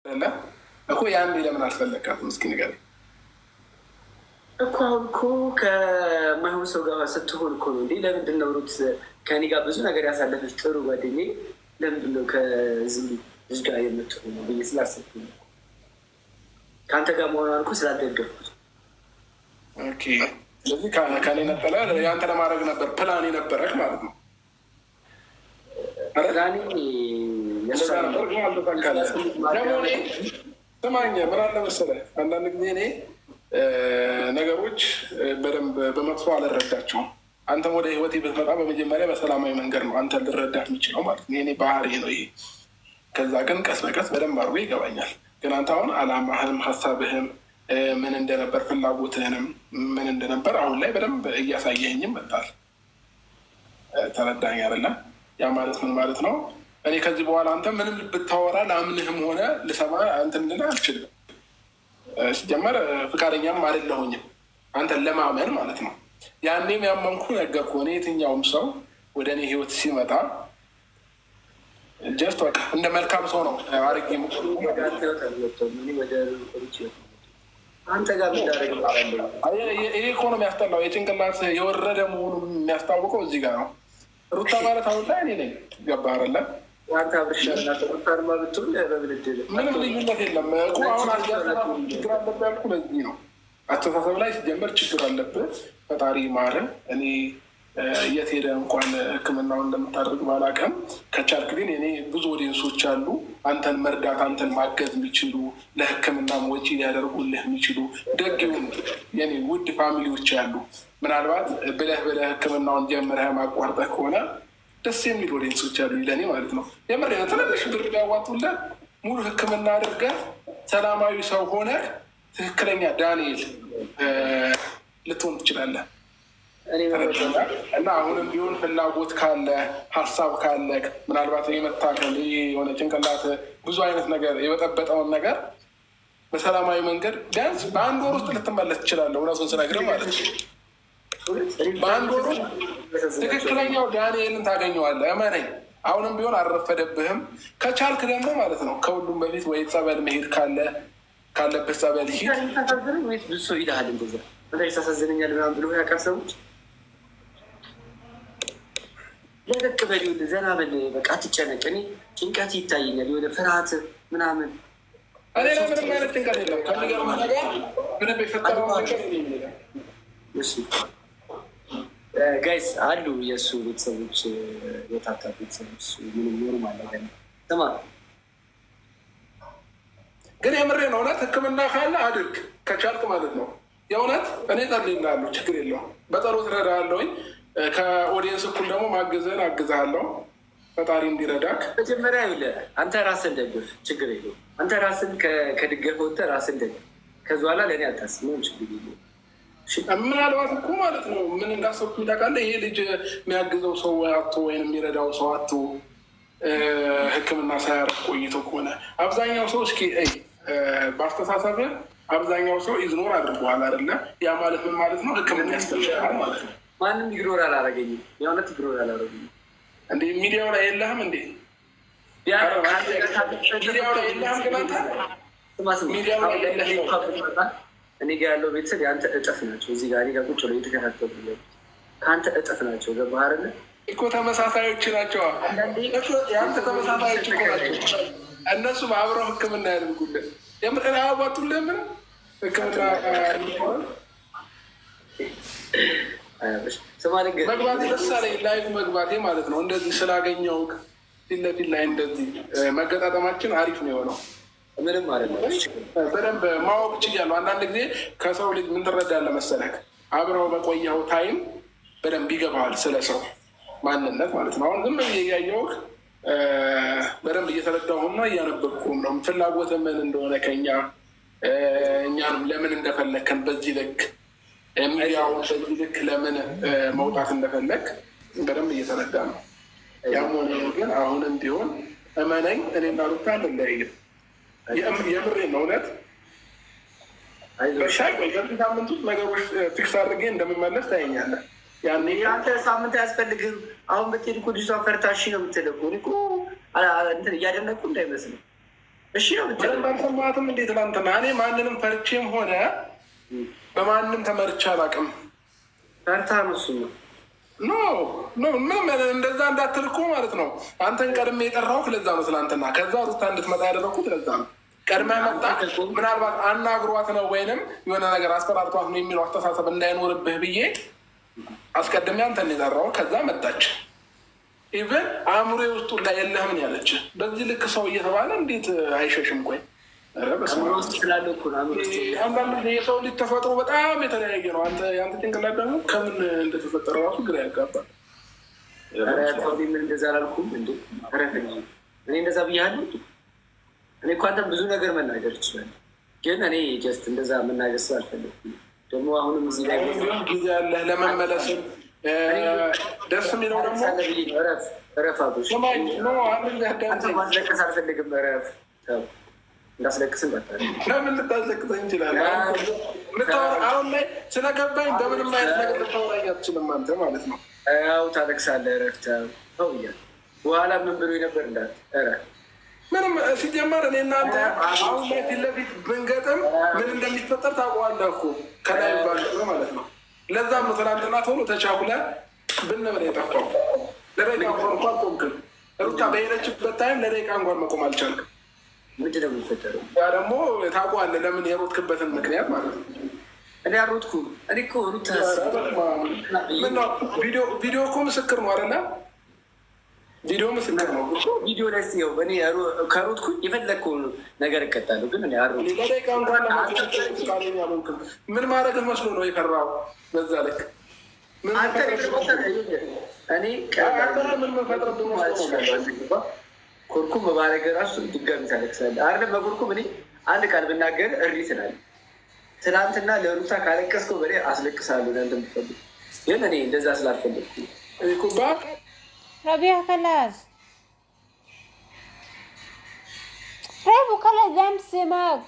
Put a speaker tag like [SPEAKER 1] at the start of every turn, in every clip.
[SPEAKER 1] እና እኮ ያንዴ ለምን አልፈለካትም? እስኪ ንገረኝ
[SPEAKER 2] እኮ። አሁን እኮ ከማይሆን ሰው ጋር ስትሆን እኮ ነው እንዴ? ለምንድን ነው ሩት ከኔ ጋር ብዙ ነገር ያሳለፈች ጥሩ ጓደኛዬ ለምንድን ነው ከዝም ልጅ ጋር የምትሆን ነው ብዬ ስላሰብኩ ነው። ከአንተ ጋር መሆኗን እኮ ስላልደገፍኩት።
[SPEAKER 1] ስለዚህ ከኔ ነጠለ የአንተ ለማድረግ ነበር ፕላን የነበረህ ማለት ነው።
[SPEAKER 2] ፕላኔ
[SPEAKER 1] ስማኝ፣ ምን አለ መሰለህ አንዳንድ ጊዜ እኔ ነገሮች በደንብ በመጥፎ አልረዳቸውም። አንተም ወደ ህይወቴ ብትመጣ በመጀመሪያ በሰላማዊ መንገድ ነው አንተ ልረዳት የሚችለው ማለት ነው። እኔ ባህሪ ነው ይሄ። ከዛ ግን ቀስ በቀስ በደንብ አድርጎ ይገባኛል። ግን አንተ አሁን አላማህም ሀሳብህም ምን እንደነበር ፍላጎትህንም ምን እንደነበር አሁን ላይ በደንብ እያሳየኝም መጣል። ተረዳኝ አይደለ? ያ ማለት ምን ማለት ነው? እኔ ከዚህ በኋላ አንተ ምንም ብታወራ ለአምንህም ሆነ ልሰማ እንትን ልልህ አልችልም። ሲጀመር ፍቃደኛም አይደለሁኝም አንተን ለማመን ማለት ነው። ያኔም ያመንኩ ነገርኩህ። እኔ የትኛውም ሰው ወደ እኔ ህይወት ሲመጣ ጀስት በቃ እንደ መልካም ሰው ነው አድርጌ
[SPEAKER 2] አንተ ጋር
[SPEAKER 1] ይሄ እኮ ነው የሚያስጠላው። የጭንቅላት የወረደ መሆኑን የሚያስታውቀው እዚህ ጋር ነው። ሩታ ማለት አሁን ላይ እኔ ነኝ። ገባህ አይደለ? ምንም ልዩነት የለም እኮ አሁን ችግር አለብህ ያልኩህ ለዚህ ነው። አስተሳሰብ ላይ ሲጀመር ችግር አለብህ። ፈጣሪ ማረህ። እኔ የት ሄደህ እንኳን ሕክምናውን እንደምታደርግ ባላውቅም ከቻልክ ግን እኔ ብዙ ኦዲየንሶች አሉ አንተን መርዳት አንተን ማገዝ የሚችሉ ለሕክምናም ወጪ ሊያደርጉልህ የሚችሉ ደግ የኔ ውድ ፋሚሊዎች አሉ። ምናልባት ብለህ ሕክምናውን ጀምረህ ማቋርጠህ ከሆነ ደስ የሚል ኦዲየንሶች አሉ ለእኔ ማለት ነው። የምር ትንንሽ ብር ቢያዋጡልህ ሙሉ ሕክምና አድርገህ ሰላማዊ ሰው ሆነህ ትክክለኛ ዳንኤል ልትሆን ትችላለህ። እና አሁንም ቢሆን ፍላጎት ካለ ሀሳብ ካለ ምናልባት የመታከል የሆነ ጭንቅላት ብዙ አይነት ነገር የበጠበጠውን ነገር በሰላማዊ መንገድ ቢያንስ በአንድ ወር ውስጥ ልትመለስ ትችላለህ። እውነቱን ስነግርህ ማለት ነው። በአንድ ወር ውስጥ ትክክለኛው ዳንኤልን ታገኘዋለህ። እመነኝ። አሁንም ቢሆን አልረፈደብህም። ከቻልክ ደግሞ ማለት ነው ከሁሉም በፊት ወይ ጸበል መሄድ ካለበት ጸበል ሂድ።
[SPEAKER 2] ብዙ ሰው ሂደሃል እንደዚያ ታሳዝነኛል ምናምን ብሎ ያቀር ሰዎች ለቀቅ በል ይኸውልህ፣ ዘና በል በቃ አትጨነቅ። እኔ ጭንቀት ይታየኛል የሆነ ፍርሃት ምናምን።
[SPEAKER 1] እኔ ምንም አይነት ጭንቀት የለም። ከሚገርምህ ነገር ምንም የፈጠረው ነገር
[SPEAKER 2] ጋይስ አሉ የእሱ ቤተሰቦች የታታ ቤተሰቦች ምንም ኖርማል ነገር ስማ።
[SPEAKER 1] ግን የምሬ ነው። እውነት ሕክምና ካለ አድርግ ከቻልክ ማለት ነው። የእውነት እኔ ጸልይልሃለሁ፣ ችግር የለውም። በጸሎት እረዳሃለሁኝ። ከኦዲየንስ እኩል ደግሞ ማገዝህን አግዝሃለሁ። ፈጣሪ እንዲረዳክ
[SPEAKER 2] መጀመሪያ ይኸውልህ አንተ ራስን ደግፍ፣ ችግር የለውም። አንተ ራስን ከድገፍ ወጥተህ ራስን ደግፍ። ከዚ በኋላ ለእኔ አታስብ፣ ምንም ችግር የለውም።
[SPEAKER 1] ምናልባት እኮ ማለት ነው ምን እንዳሰብኩ ታውቃለህ? ይሄ ልጅ የሚያግዘው ሰው አቶ ወይም የሚረዳው ሰው አቶ ሕክምና ሳያርግ ቆይቶ ከሆነ አብዛኛው ሰው እስኪ በአስተሳሰብህ አብዛኛው ሰው ኢግኖር አድርገዋል አይደለ? ያ ማለት ምን ማለት ነው? ሕክምና ያስፈልጋል ማለት ነው።
[SPEAKER 2] ማንም ኢግኖር አላረገኝም። የእውነት ኢግኖር አላረገኝም።
[SPEAKER 1] እንደ ሚዲያው ላይ የለህም እንዴ? ሚዲያው ላይ የለህም ግን አንተ ሚዲያው ላይ የለህም።
[SPEAKER 2] እኔ ጋ ያለው ቤተሰብ የአንተ እጥፍ ናቸው። እዚህ ጋር እኔ ጋር ቁጭ ብለው የተከታተሉ ከአንተ እጥፍ ናቸው። ገባህ አይደለ?
[SPEAKER 1] እኮ ተመሳሳዮች ናቸው። የአንተ ተመሳሳዮች እኮ ናቸው። እነሱም አብረው ሕክምና ያደርጉልን የምር አያዋጡልህ ምን ሕክምና መግባቴ ደስ አለኝ። ላይቭ መግባቴ ማለት ነው። እንደዚህ ስላገኘው ፊት ለፊት ላይ እንደዚህ መገጣጠማችን አሪፍ ነው የሆነው።
[SPEAKER 2] ምንም ማለት ነው።
[SPEAKER 1] በደንብ ማወቅ ችያለሁ። አንዳንድ ጊዜ ከሰው ልጅ ምን ትረዳለህ መሰለህ? አብረው በቆየው ታይም በደንብ ይገባሃል ስለ ሰው ማንነት ማለት ነው። አሁን ዝም ብዬ እያየሁህ በደንብ እየተረዳሁና እያነበብኩም ነው። ፍላጎት ምን እንደሆነ ከኛ እኛንም ለምን እንደፈለግከን በዚህ ልክ ሚዲያውን በዚህ ልክ ለምን መውጣት እንደፈለግ በደንብ እየተረዳ ነው። ያም ሆነ ግን አሁንም ቢሆን እመነኝ እኔና ሩታ አንለያይም። የምሬን ነው። እውነት በሻይ ወይ በዚህ ሳምንት ውስጥ ነገሮች ፊክስ አድርጌ እንደምመለስ ታየኛለህ። ያኔ
[SPEAKER 2] አንተ ሳምንት አያስፈልግም። አሁን ብትሄድ እኮ ልጅቷ ፈርታሽ ነው የምትለው እኮ እንትን እያደነቁ እንዳይመስልም እሺ ነው
[SPEAKER 1] በደንብ አልሰማትም እንዴ? ትናንትና እኔ ማንንም ፈርቼም ሆነ በማንም ተመርቼ አላውቅም።
[SPEAKER 2] ፈርታ ነው እሱ ነው
[SPEAKER 1] ምንም እንደዛ እንዳትል እኮ ማለት ነው። አንተን ቀድሜ የጠራሁት ለዛ ነው ትናንትና። ከዛ ሩታ እንድትመጣ ያደረኩት ለዛ ነው። ቀድመ መጣ ምናልባት አናግሯት ነው ወይንም የሆነ ነገር አስፈራርቷት ነው የሚለው አስተሳሰብ እንዳይኖርብህ ብዬ አስቀድሜ አንተን የጠራሁት። ከዛ መጣች። ኢቨን አእምሮ ውስጡ ላይ የለህምን ያለች በዚህ ልክ ሰው እየተባለ እንዴት አይሸሽም? ቆይ አንዳንድ የሰው ልጅ ተፈጥሮ በጣም የተለያየ ነው። የአንተ ጭንቅላት ደግሞ ከምን እንደተፈጠረ ራሱ ግራ ያጋባል።
[SPEAKER 2] ምን እንደዛ አላልኩም እንዴ? እኔ እንደዛ ብያለሁ? እኔ እኮ አንተን ብዙ ነገር መናገር ይችላል፣ ግን እኔ ጀስት እንደዛ መናገር ስላልፈለግኩ ደግሞ አሁንም እዚህ ላይ
[SPEAKER 1] ጊዜ ያለህ ለመመለስም ደስ የሚለው ደግሞ
[SPEAKER 2] ረፋቶች ማስለቀስ አልፈልግም። ረፍ እንዳስለቅስን
[SPEAKER 1] ለምን ልታስለቅሰኝ እንችላለን? አሁን ላይ ስለገባኝ በምንም አይነት ነገር ልታወራኝ አትችልም አንተ ማለት ነው።
[SPEAKER 2] ያው ታለቅሳለህ። ረፍት ተው እያለ በኋላ ምን ብሎ ነበር እንዳት
[SPEAKER 1] ምንም ሲጀመር እኔ እናንተ አሁን ላይ ፊት ለፊት ብንገጥም ምን እንደሚፈጠር ታውቀዋለህ እኮ ከላይ ባለ ማለት ነው። ለዛም ነው ትናንትና ቶሎ ተቻኩለ ብንብለ የጠፋው። ለደቂቃ እንኳን ቆምክም። ሩታ በሄደችበት ታይም ለደቂቃ እንኳን መቆም አልቻልክም።
[SPEAKER 2] ምንድን ነው የሚፈጠረው?
[SPEAKER 1] ያ ደግሞ ታውቀዋለህ ለምን የሮጥክበትን ምክንያት ማለት ነው።
[SPEAKER 2] እኔ አልሮጥኩም። እኔ እኮ ሩታ
[SPEAKER 1] ቪዲዮ እኮ ምስክር ነው አይደለ? ቪዲዮ ምስክር ነው።
[SPEAKER 2] ቪዲዮ ላይ ሲው እኔ ከሮጥኩኝ የፈለግከውን ነገር እቀጣለሁ፣ ግን እኔ አልሮጥኩም።
[SPEAKER 1] ለደቂቃ እንኳን ለማለክም ምን ማድረግ መስሎ ነው የፈራው? በዛ ልክ
[SPEAKER 2] እኔ ምን መፈጥረብ ኮርኩም መባረግ ራሱ ድጋሚ ታለቅሳለህ አይደለም? በኮርኩም እኔ አንድ ቃል ብናገር እሪ ትላለህ። ትናንትና ለሩታ ካለቀስከው በላይ አስለቅሳለሁ እንደምትፈልግ፣ ግን እኔ እንደዛ ስላልፈለግኩ
[SPEAKER 3] ربيع خلاص ريبو خلاص دام سماك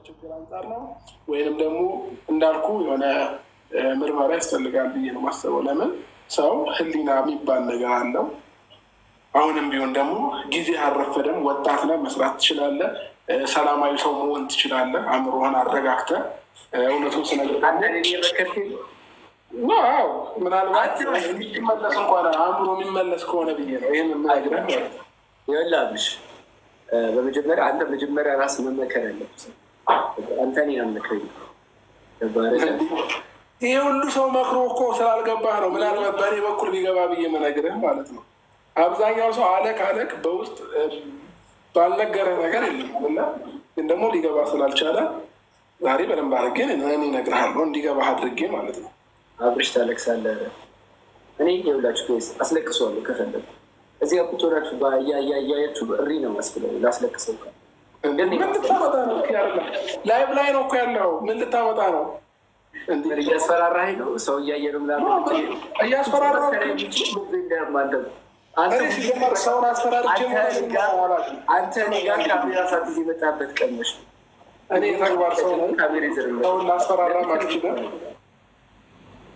[SPEAKER 1] ችግር አንጻር ነው ወይንም ደግሞ እንዳልኩ የሆነ ምርመራ ያስፈልጋል ብዬ ነው ማሰበው። ለምን ሰው ህሊና የሚባል ነገር አለው። አሁንም ቢሆን ደግሞ ጊዜ አልረፈደም። ወጣት ነህ፣ መስራት ትችላለህ። ሰላማዊ ሰው መሆን ትችላለህ። አእምሮህን አረጋግተህ እውነቱን ስነግርህ ምናልባት የሚመለስ እንኳን አእምሮ የሚመለስ ከሆነ ብዬ ነው ይህን የምነግርህ።
[SPEAKER 2] ይኸውልህ በመጀመሪያ አንተ መጀመሪያ ራስ መመከር ያለብህ አንተ እኔን አትመክረኝ።
[SPEAKER 1] ይህ ሁሉ ሰው መክሮ እኮ ስላልገባህ ነው። ምናልባት በእኔ በኩል ቢገባ ብዬ የምነግርህ ማለት ነው። አብዛኛው ሰው አለክ በውስጥ ባልነገረ ነገር የለም እና ግን ደግሞ ሊገባ ስላልቻለ ዛሬ በደንብ አድርጌ እኔ እነግርሃለሁ እንዲገባህ አድርጌ ማለት ነው።
[SPEAKER 2] አብርሽ ታለቅሳለህ። እኔ ይኸውላችሁ አስለቅሰዋለሁ ከፈለጉ እዚህ ቁጭ ብላችሁ እያያችሁ እሪ ነው መስለው ላስለቅሰው።
[SPEAKER 1] ምን ልታመጣ ነው? ላይቭ ላይ ነው እኮ ያለው። ምን ልታመጣ ነው?
[SPEAKER 2] እያስፈራራኸኝ ነው። ሰው እያየ ነው ምናምን
[SPEAKER 1] እያስፈራራ ሰውን አስፈራርቼ
[SPEAKER 2] አንተ ጋር ካሜራ ሳትይዝ የመጣበት ቀንሽ።
[SPEAKER 1] እኔ ተግባር ሰው ሰውን ላስፈራራ ማችለ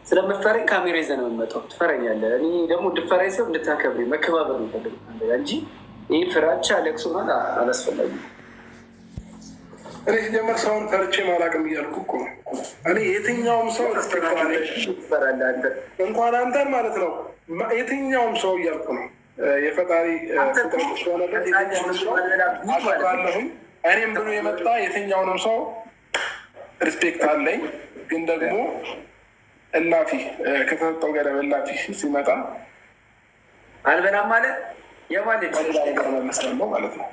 [SPEAKER 2] ስለምትፈረኝ ካሜራ ይዘህ ነው የምመጣው። ትፈረኛለህ። እኔ ደግሞ እንድፈራኝ ሰው እንድታከብረኝ መከባበር የሚፈልግ እንጂ ይህ ፍራቻ ለቅሶ አላስፈላጊ።
[SPEAKER 1] እኔ ሲጀመር ሰውን ፈርቼ ማላቅም እያልኩ እኮ እኔ የትኛውም ሰው
[SPEAKER 2] ትፈራለህ አንተ
[SPEAKER 1] እንኳን አንተን ማለት ነው። የትኛውም ሰው እያልኩ ነው። የፈጣሪ ፍጥረት ሆነበት አለሁም እኔም ብሎ የመጣ የትኛውንም ሰው ሪስፔክት አለኝ። ግን ደግሞ እላፊ ከተሰጠው ገደብ እላፊ ሲመጣ
[SPEAKER 2] አልበላም ማለት የማለት
[SPEAKER 1] መለስለው ማለት ነው።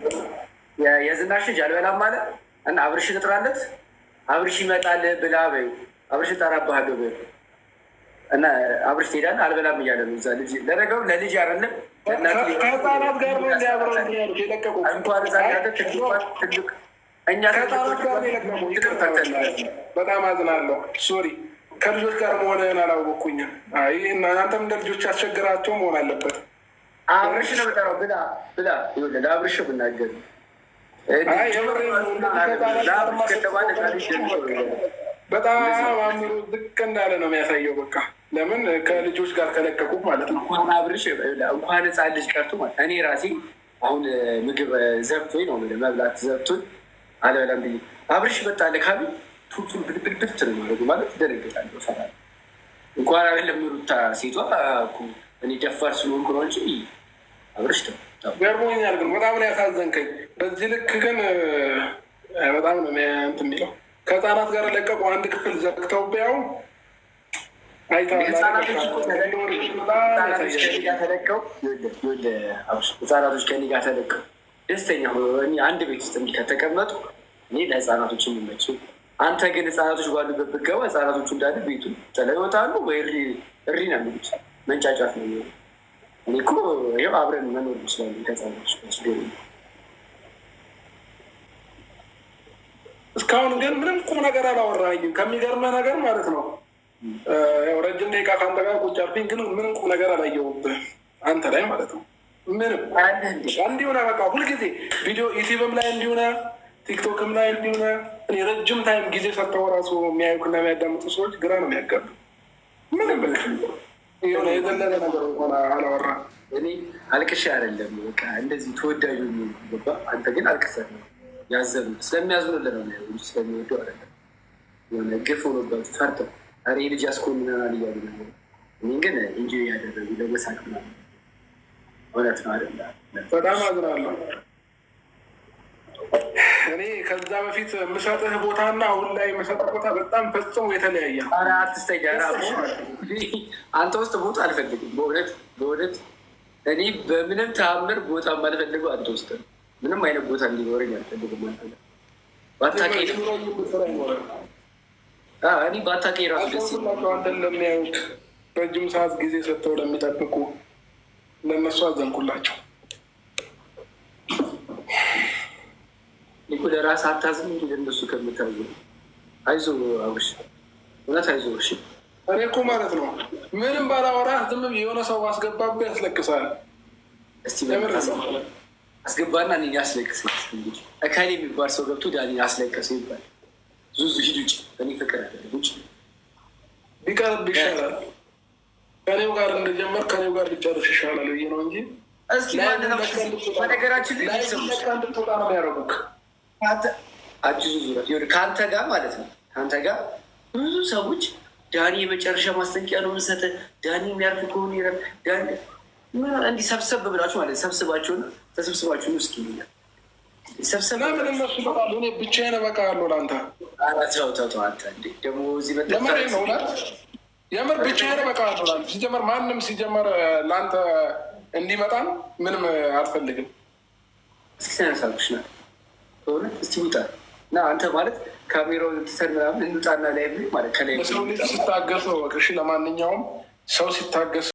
[SPEAKER 2] የዝናሽ ልጅ አልበላም ማለት እና አብርሽ ልጥራለት አብርሽ ይመጣል ብላ በይው። አብርሽ ጠራባሃለሁ በይው እና አብርሽ ትሄዳለህ። አልበላም እያለ ነው እዛ ልጅ። ለነገሩ ለልጅ አይደለም
[SPEAKER 1] ከህፃናት ጋር ነው እንዲያብረው የለቀቁ
[SPEAKER 2] እንኳን ትልቅ እኛ
[SPEAKER 1] ከህፃናት ጋር የለቀቁ። በጣም አዝናለሁ። ሶሪ ከልጆች ጋር መሆንህን አላወቅኩኝም። እናንተም እንደ ልጆች አስቸግራቸው መሆን አለበት።
[SPEAKER 2] አብርሽ ነው የምጠራው ብላ ለአብርሽ ብናገር
[SPEAKER 1] በጣም አእምሮ ዝቅ እንዳለ ነው የሚያሳየው። በቃ ለምን ከልጆች ጋር ከለቀቁ ማለት ነው።
[SPEAKER 2] እንኳን አብርሽ እንኳን ህፃን ልጅ ቀርቶ እኔ ራሴ አሁን ምግብ ዘብቶኝ ነው መብላት ዘብቶኝ አለበላም ብዬ አብርሽ በጣለ ካሉ ቱቱን ብልብልብት ነው ማድረጉ ማለት ደረገጣለሁ እፈራለሁ። እንኳን አይደለም ሩታ ሴቷ እኔ ደፋር ስለሆንኩ ነው እንጂ አብርሽ
[SPEAKER 1] ገርሞኛል። ግን በጣም ነው ያሳዘንከኝ። በዚህ ልክ ግን በጣም ነው እንትን የሚለው ከህፃናት ጋር ለቀቁ። አንድ ክፍል ዘግተው ቢያው
[SPEAKER 2] ህጻናቶች ከኔ ጋር ተለቀው ደስተኛ አንድ ቤት ውስጥ እንዲህ ከተቀመጡ እኔ ለህፃናቶች የሚመች። አንተ ግን ህፃናቶች ባሉበት ብትገባ ህፃናቶቹ እንዳለ ቤቱ ጥለው ይወጣሉ ወይ እሪ ነው የሚሉት። መንጫጫት ነው። እኔ እኮ ይኸው አብረን መኖር እንችላለን ከህፃናቶች ጋር።
[SPEAKER 1] እስካሁን ግን ምንም ቁም ነገር አላወራኝም። ከሚገርመህ ነገር ማለት ነው ያው ረጅም ደቂቃ ከአንተ ጋር ቁጭ አልኩኝ፣ ግን ምንም ቁም ነገር አላየሁብህ አንተ ላይ ማለት ነው። ምንም እንዲሆነ በቃ ሁልጊዜ ቪዲዮ ዩቲዩብም ላይ እንዲሆነ ቲክቶክም ላይ እንዲሆነ እኔ ረጅም ታይም ጊዜ ሰጥተው ራሱ የሚያዩክና የሚያዳምጡ ሰዎች ግራ ነው የሚያጋቡ። ምንም የሆነ የዘለለ ነገር ሆነ አላወራም።
[SPEAKER 2] እኔ አልቅሻ አይደለም በቃ እንደዚህ ተወዳጁ ገባ። አንተ ግን አልቅሰህ ነው ያዘኑ ስለሚያዝኑልህ ነው እንጂ ስለሚወዱ አይደለም። የሆነ ግፍ ሆኖበት ፈርተው ኧረ ልጅ ያስኮንናል እያሉ ነው። እኔ ግን እንጂ ያደረጉ ለመሳቅ ነው። እውነት ነው አይደለ?
[SPEAKER 1] በጣም አዝናለሁ። እኔ ከዛ በፊት የምሰጥህ ቦታና አሁን ላይ የምሰጥህ ቦታ በጣም ፈጽሞ የተለያየ።
[SPEAKER 2] አትስተኛ አንተ ውስጥ ቦታ አልፈልግም። በእውነት እኔ በምንም ተአምር ቦታ የማልፈልገው አንተ ውስጥ ነው። ምንም አይነት ቦታ እንዲኖረኝ አልፈልግም። እኔ ባታውቀኝ ራሱ ደስ
[SPEAKER 1] አንተን ለሚያዩት ረጅም ሰዓት ጊዜ ሰጥተው ለሚጠብቁ ለእነሱ አዘንኩላቸው።
[SPEAKER 2] ለራስ አታዝም እንጂ ለእነሱ ከምታዙ አይዞህ አብርሽ፣ እውነት አይዞህ። እሺ
[SPEAKER 1] እኔ እኮ ማለት ነው ምንም ባላወራህ ዝም ብዬ የሆነ ሰው አስገባብህ ያስለቅሳል።
[SPEAKER 2] እስቲ አስገባና እኔን ያስለቅስ። እንግዲህ እካሌ የሚባል ሰው ገብቶ ዳኒን አስለቀሰው ይባል። ዙዙ ሂድ ውጭ። እኔ ፍቅር አለ ውጭ
[SPEAKER 1] ቢቀርብ ይሻላል። ከኔው ጋር እንደጀመር ከኔው ጋር ሊጨርስ ይሻላል ብዬ ነው እንጂ
[SPEAKER 2] እስኪ በነገራችን ላይ
[SPEAKER 1] እንድትወጣ ነው ያደረጉት።
[SPEAKER 2] ከአንተ ጋር ማለት ነው። ከአንተ ጋር ብዙ ሰዎች ዳኒ የመጨረሻ ማስጠንቀቂያ ነው የምንሰጥህ፣ ዳኒ የሚያርፍ ከሆነ ይረፍ፣ ዳኒ እንዲህ ሰብሰብ ብላችሁ ማለት ሰብስባችሁን ተሰብስባችሁን እስኪ ሰብሰብ
[SPEAKER 1] ምን እነሱ ይመጣሉ። እኔ ብቻዬን እበቃለሁ ለአንተ።
[SPEAKER 2] ተው አንተ እንዴ ደግሞ እዚህ
[SPEAKER 1] የምር ብቻዬን እበቃለሁ ለአንተ። ሲጀመር ማንም ለአንተ እንዲመጣም ምንም አልፈልግም።
[SPEAKER 2] እስኪ ተነሳብሽ ና ሆነ እስቲ ውጣ እና አንተ ማለት ካሜራውን ትሰር ምናምን እንውጣና ላይ ማለት ከላይ
[SPEAKER 1] ሰው ልጅ ሲታገስ ነው። ለማንኛውም ሰው ሲታገስ